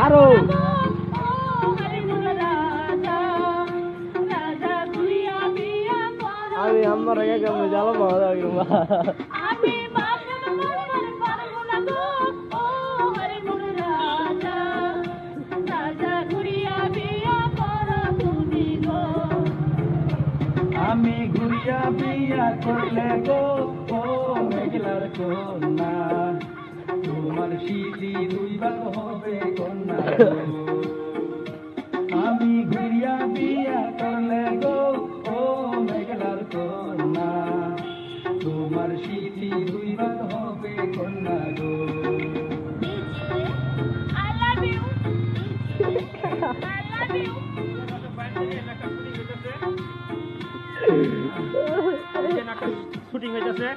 আরো আমি আমার আগে কেমন জ্বালা পাওয়া যাবে আমি ঘুরিয়া বিয়া করলে গো ও মেঘলার কন্যা তোমার স্মৃতি দুইবার হবে কন্যা গো। আমি ঘুরিয়া বিয়া করলে গো ও মেঘলার কন্যা তোমার স্মৃতি দুইবার হবে কন্যা গো। শুটিং হইতেছে